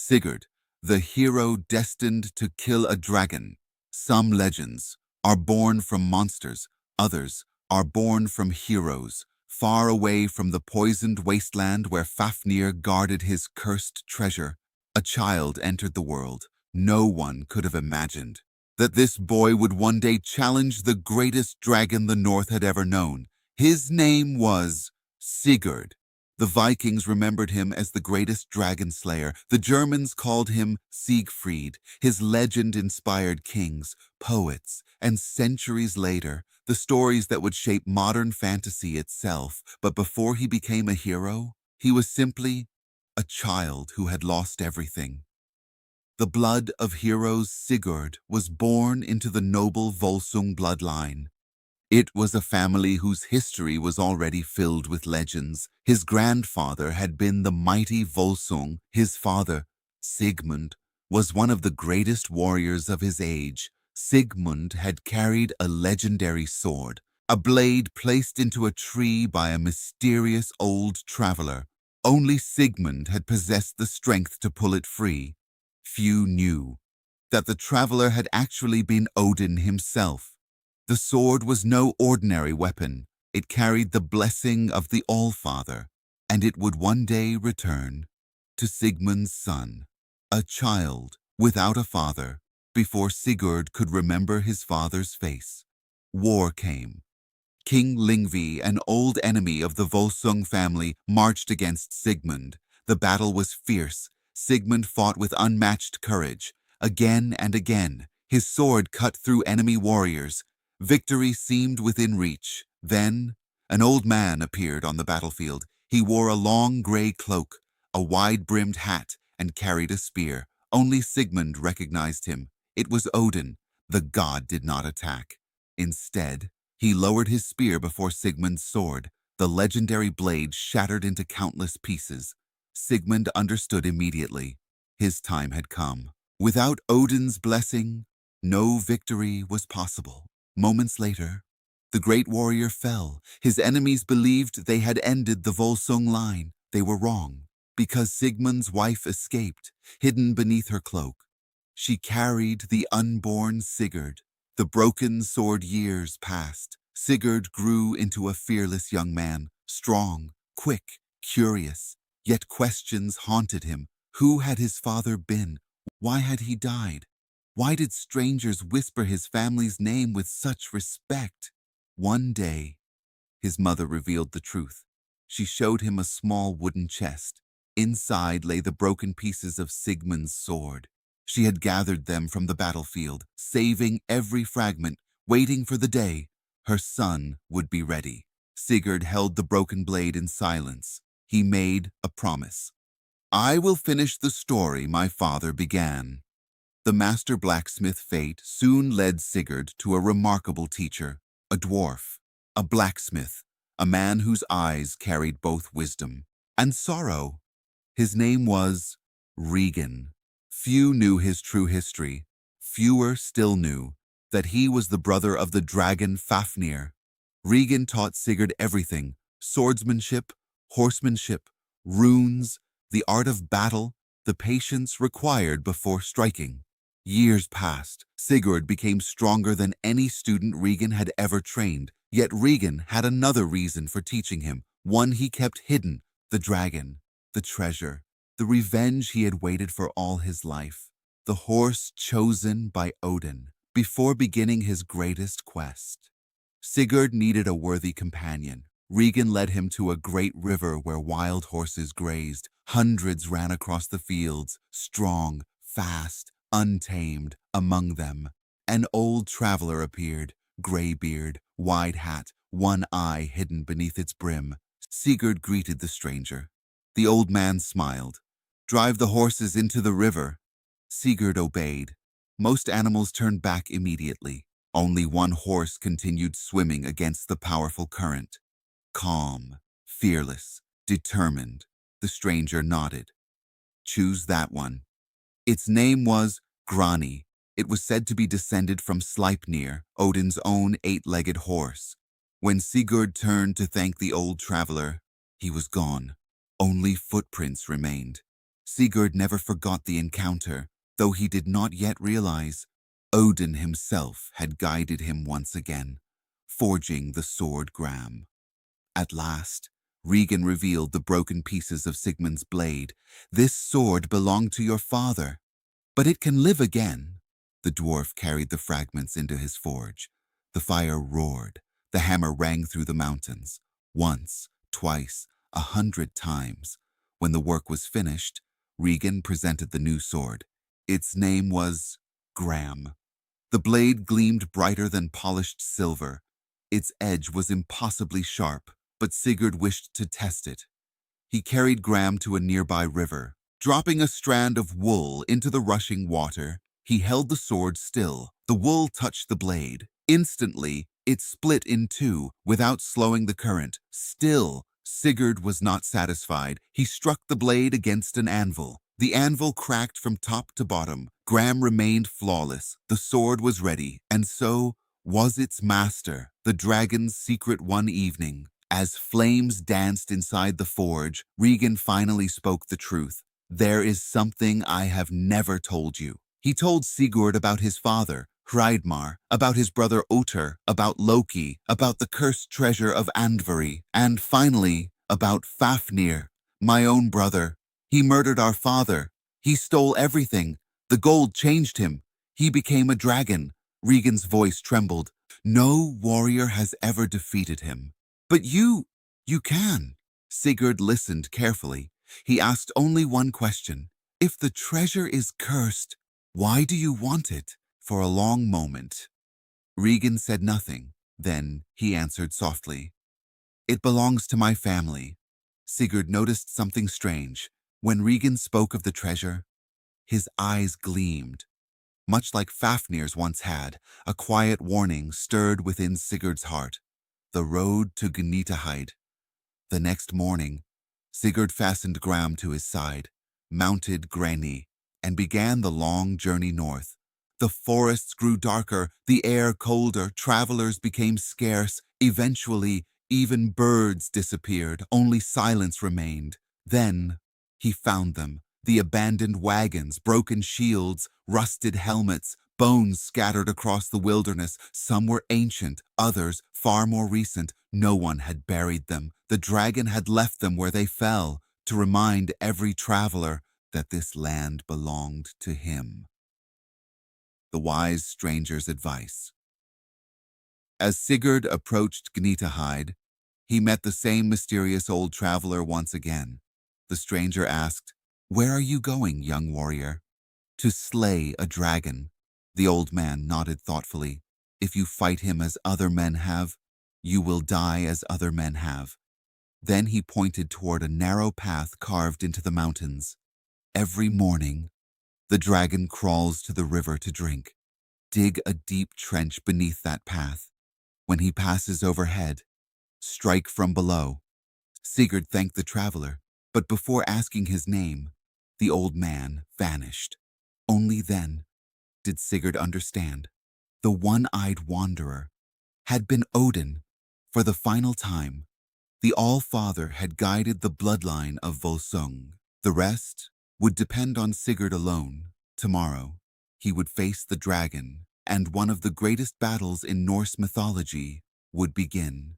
Sigurd, the hero destined to kill a dragon. Some legends are born from monsters, others are born from heroes. Far away from the poisoned wasteland where Fafnir guarded his cursed treasure, a child entered the world. No one could have imagined that this boy would one day challenge the greatest dragon the North had ever known. His name was Sigurd. The Vikings remembered him as the greatest dragon slayer. The Germans called him Siegfried. His legend inspired kings, poets, and centuries later, the stories that would shape modern fantasy itself. But before he became a hero, he was simply a child who had lost everything. The blood of heroes Sigurd was born into the noble Volsung bloodline. It was a family whose history was already filled with legends. His grandfather had been the mighty Volsung. His father, Sigmund, was one of the greatest warriors of his age. Sigmund had carried a legendary sword, a blade placed into a tree by a mysterious old traveler. Only Sigmund had possessed the strength to pull it free. Few knew that the traveler had actually been Odin himself. The sword was no ordinary weapon. It carried the blessing of the All-Father, and it would one day return to Sigmund's son, a child without a father, before Sigurd could remember his father's face. War came. King Lingvi, an old enemy of the Volsung family, marched against Sigmund. The battle was fierce. Sigmund fought with unmatched courage. Again and again, his sword cut through enemy warriors. Victory seemed within reach. Then, an old man appeared on the battlefield. He wore a long gray cloak, a wide-brimmed hat, and carried a spear. Only Sigmund recognized him. It was Odin. The god did not attack. Instead, he lowered his spear before Sigmund's sword. The legendary blade shattered into countless pieces. Sigmund understood immediately. His time had come. Without Odin's blessing, no victory was possible. Moments later, the great warrior fell. His enemies believed they had ended the Volsung line. They were wrong, because Sigmund's wife escaped, hidden beneath her cloak. She carried the unborn Sigurd. The broken sword years passed. Sigurd grew into a fearless young man, strong, quick, curious. Yet questions haunted him. Who had his father been? Why had he died? Why did strangers whisper his family's name with such respect? One day, his mother revealed the truth. She showed him a small wooden chest. Inside lay the broken pieces of Sigmund's sword. She had gathered them from the battlefield, saving every fragment, waiting for the day her son would be ready. Sigurd held the broken blade in silence. He made a promise. I will finish the story my father began. The master blacksmith fate soon led Sigurd to a remarkable teacher, a dwarf, a blacksmith, a man whose eyes carried both wisdom and sorrow. His name was Regan. Few knew his true history. Fewer still knew that he was the brother of the dragon Fafnir. Regan taught Sigurd everything: swordsmanship, horsemanship, runes, the art of battle, the patience required before striking. Years passed. Sigurd became stronger than any student Regan had ever trained. Yet Regan had another reason for teaching him, one he kept hidden: the dragon, the treasure, the revenge he had waited for all his life, the horse chosen by Odin before beginning his greatest quest. Sigurd needed a worthy companion. Regan led him to a great river where wild horses grazed. Hundreds ran across the fields, strong, fast, untamed. Among them, an old traveler appeared, gray-beard, wide hat, one eye hidden beneath its brim. Sigurd greeted the stranger. The old man smiled. Drive the horses into the river. Sigurd obeyed. Most animals turned back immediately. Only one horse continued swimming against the powerful current. Calm, fearless, determined, the stranger nodded. Choose that one. Its name was Grani. It was said to be descended from Sleipnir, Odin's own 8-legged horse. When Sigurd turned to thank the old traveler, he was gone. Only footprints remained. Sigurd never forgot the encounter, though he did not yet realize Odin himself had guided him once again, forging the sword Gram. At last, Regan revealed the broken pieces of Sigmund's blade. This sword belonged to your father, but it can live again. The dwarf carried the fragments into his forge. The fire roared. The hammer rang through the mountains. Once, twice, 100 times. When the work was finished, Regan presented the new sword. Its name was Gram. The blade gleamed brighter than polished silver. Its edge was impossibly sharp, but Sigurd wished to test it. He carried Gram to a nearby river. Dropping a strand of wool into the rushing water, he held the sword still. The wool touched the blade. Instantly, it split in two without slowing the current. Still, Sigurd was not satisfied. He struck the blade against an anvil. The anvil cracked from top to bottom. Gram remained flawless. The sword was ready, and so was its master, the dragon's secret. One evening, as flames danced inside the forge, Regan finally spoke the truth. There is something I have never told you. He told Sigurd about his father, Hreidmar, about his brother Otr, about Loki, about the cursed treasure of Andvari, and finally, about Fafnir, my own brother. He murdered our father. He stole everything. The gold changed him. He became a dragon. Regan's voice trembled. No warrior has ever defeated him. But you can. Sigurd listened carefully. He asked only one question. If the treasure is cursed, why do you want it? For a long moment, Regan said nothing. Then he answered softly. It belongs to my family. Sigurd noticed something strange. When Regan spoke of the treasure, his eyes gleamed. Much like Fafnir's once had, a quiet warning stirred within Sigurd's heart. The road to Gnitaheid. The next morning, Sigurd fastened Gram to his side, mounted Grani, and began the long journey north. The forests grew darker, the air colder, travelers became scarce. Eventually, even birds disappeared, only silence remained. Then, he found them, the abandoned wagons, broken shields, rusted helmets, bones scattered across the wilderness. Some were ancient, others far more recent. No one had buried them. The dragon had left them where they fell, to remind every traveler that this land belonged to him. The wise stranger's advice. As Sigurd approached Gnitaheid, he met the same mysterious old traveler once again. The stranger asked, "Where are you going, young warrior?" "To slay a dragon." The old man nodded thoughtfully. "If you fight him as other men have, you will die as other men have." Then he pointed toward a narrow path carved into the mountains. "Every morning, the dragon crawls to the river to drink. Dig a deep trench beneath that path. When he passes overhead, strike from below." Sigurd thanked the traveler, but before asking his name, the old man vanished. Only then did Sigurd understand. The one-eyed wanderer had been Odin. For the final time, the All-Father had guided the bloodline of Volsung. The rest would depend on Sigurd alone. Tomorrow, he would face the dragon, and one of the greatest battles in Norse mythology would begin.